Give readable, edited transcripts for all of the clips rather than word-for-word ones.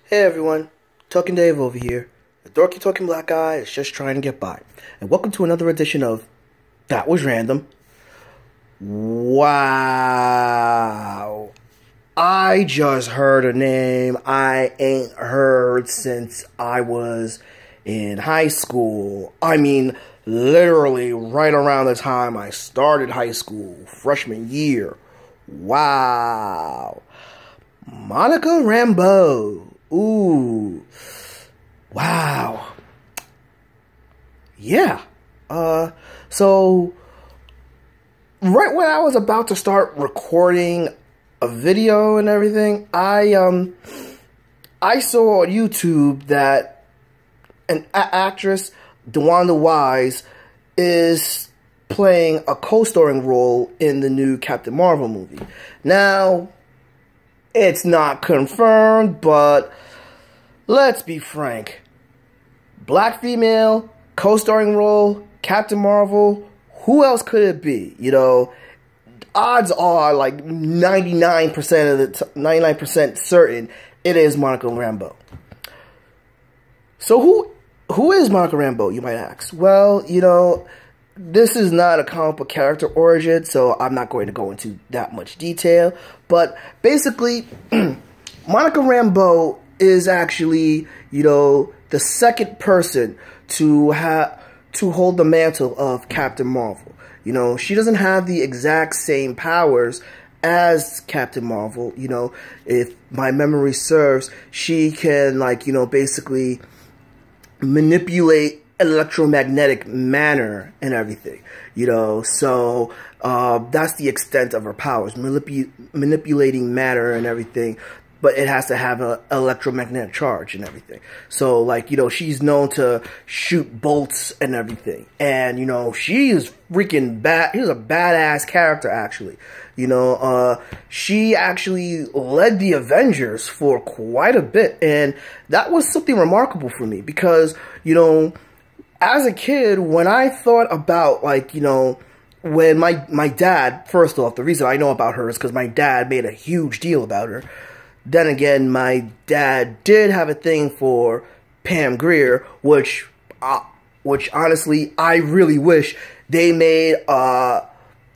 Hey everyone, Talking Dave over here. The dorky talking black guy is just trying to get by. And welcome to another edition of That Was Random. Wow. I just heard a name I ain't heard since I was in high school. I mean, literally right around the time I started high school, freshman year. Wow. Monica Rambeau. Ooh. Wow. Yeah. So right when I was about to start recording a video and everything, I saw on YouTube that an actress, DeWanda Wise, is playing a co-starring role in the new Captain Marvel movie. Now, it's not confirmed, but let's be frank. Black female, co-starring role, Captain Marvel, who else could it be? You know, odds are like 99% certain it is Monica Rambeau. So who is Monica Rambeau, you might ask? Well, you know, this is not a comic book character origin, so I'm not going to go into that much detail. But basically, Monica Rambeau is actually, you know, the second person to hold the mantle of Captain Marvel. You know, she doesn't have the exact same powers as Captain Marvel. You know, if my memory serves, she can, like, you know, basically manipulate electromagnetic matter and everything, you know, so that's the extent of her powers, manipulating matter and everything, but it has to have an electromagnetic charge and everything. So, like, you know, she's known to shoot bolts and everything, and, you know, she is freaking bad. She's a badass character, actually. You know, she actually led the Avengers for quite a bit, and that was something remarkable for me, because, you know, as a kid, when I thought about, like, you know, when my dad, first off, the reason I know about her is because my dad made a huge deal about her. Then again, my dad did have a thing for Pam Grier, which honestly, I really wish they made a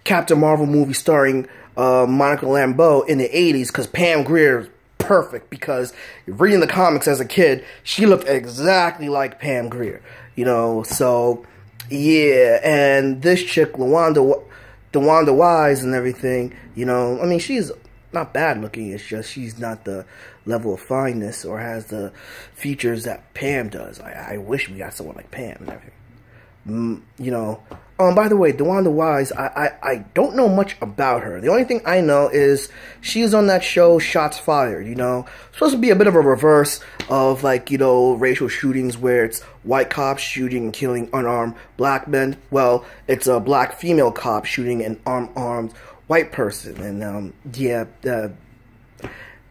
Captain Marvel movie starring Monica Rambeau in the 80s, because Pam Grier is perfect, because reading the comics as a kid, she looked exactly like Pam Grier. You know, so, yeah, and this chick, DeWanda Wise and everything, you know, I mean, she's not bad looking, it's just she's not the level of fineness or has the features that Pam does. I wish we got someone like Pam and everything. You know, by the way, DeWanda Wise, I don't know much about her. The only thing I know is she's on that show, Shots Fired, you know. It's supposed to be a bit of a reverse of, like, you know, racial shootings where it's white cops shooting and killing unarmed black men. Well, it's a black female cop shooting an unarmed white person. And,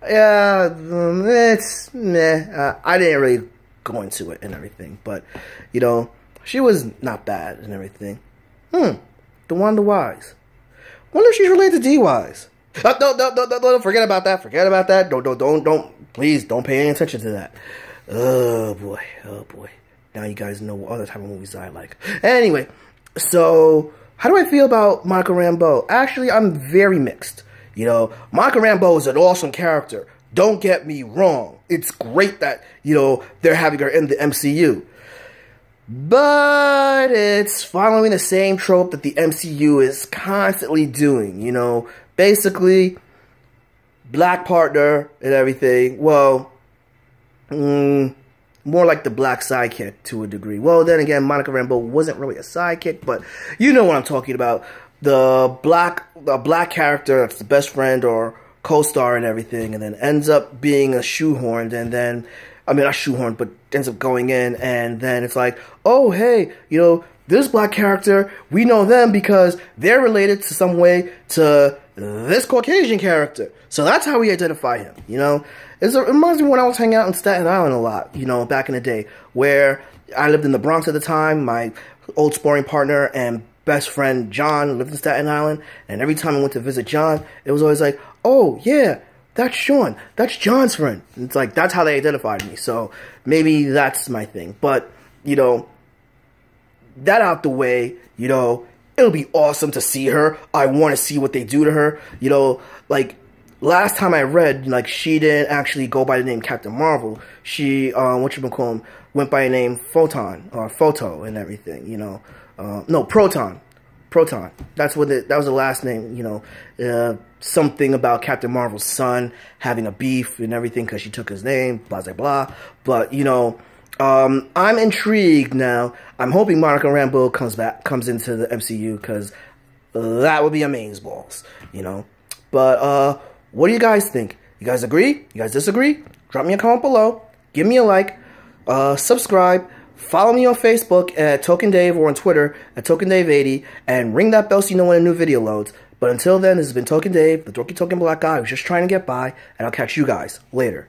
it's meh. I didn't really go into it and everything, but, you know, she was not bad and everything. DeWanda Wise. Wonder if she's related to D Wise. No, forget about that. Forget about that. Don't, please don't pay any attention to that. Oh boy. Now you guys know what other type of movies I like. Anyway, so how do I feel about Monica Rambeau? Actually, I'm very mixed. You know, Monica Rambeau is an awesome character. Don't get me wrong. It's great that, you know, they're having her in the MCU. But it's following the same trope that the MCU is constantly doing, you know. Basically, black partner and everything. Well, more like the black sidekick to a degree. Well, then again, Monica Rambeau wasn't really a sidekick, but you know what I'm talking about. The black character that's the best friend or co-star and everything, and then ends up being a shoehorned, and then, I mean, not shoehorned, but ends up going in, and then it's like, oh, hey, you know, this black character, we know them because they're related to some way to this Caucasian character. So that's how we identify him, you know? It reminds me when I was hanging out in Staten Island a lot, you know, back in the day, where I lived in the Bronx at the time. My old sparring partner and best friend, John, lived in Staten Island, and every time I went to visit John, it was always like, oh, yeah, that's Sean. That's John's friend. It's like, that's how they identified me. So maybe that's my thing. But, you know, that out the way, you know, it'll be awesome to see her. I want to see what they do to her. You know, like, last time I read, like, she didn't actually go by the name Captain Marvel. She, went by the name Photon, or Photo and everything, you know. No, Proton. Proton. That was the last name, you know. Something about Captain Marvel's son having a beef and everything because she took his name, blah, blah, blah. But, you know, I'm intrigued now. I'm hoping Monica Rambeau comes into the MCU because that would be amazeballs, you know. But, what do you guys think? You guys agree? You guys disagree? Drop me a comment below. Give me a like. Subscribe. Follow me on Facebook at Token Dave or on Twitter at TokenDave80 and ring that bell so you know when a new video loads. But until then, this has been Token Dave, the dorky token black guy who's just trying to get by, and I'll catch you guys later.